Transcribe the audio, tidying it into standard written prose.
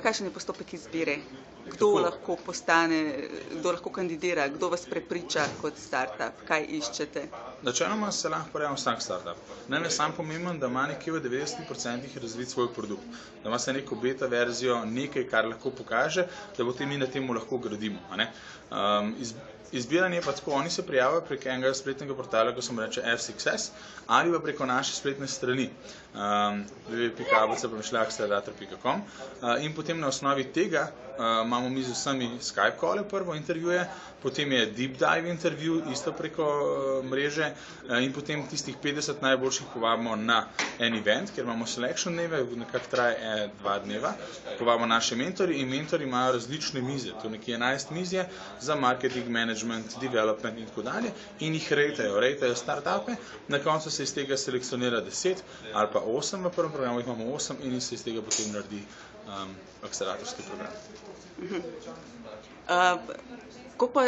Kakšen je postopek izbire? Kdo lahko postane, kdo lahko kandidira, kdo vas prepriča kot startup, kaj iščete? Načeloma se lahko prijavim vsak startup. Nam je sam pomemben, da ima nekje v 90% razvit svoj produkt, da ima se neko beta verzijo, nekaj, kar lahko pokaže, da potem mi na temu lahko gradimo. Izbiranje pa tako, oni se prijavijo prek enega spletnega portala, ko se mu reče F-Success, ali pa preko naše spletne strani www.abc-accelerator.com in potem na osnovi tega imamo mi z vsemi Skype call prvo intervjuje, potem je deep dive intervju isto preko mreže in potem tistih 50 najboljših povabimo na en event, kjer imamo selection dneve, nekako traje 2 dneva, povabimo naše mentori in mentori imajo različne mize, to nekje 11 mizje za marketing, management, development in tako dalje in jih rejtajo startupe, na koncu se iz tega selekcionira 10 ali pa 8, v prvem programu jih imamo 8 in se iz tega potem naredi akceleratorski program. Ko pa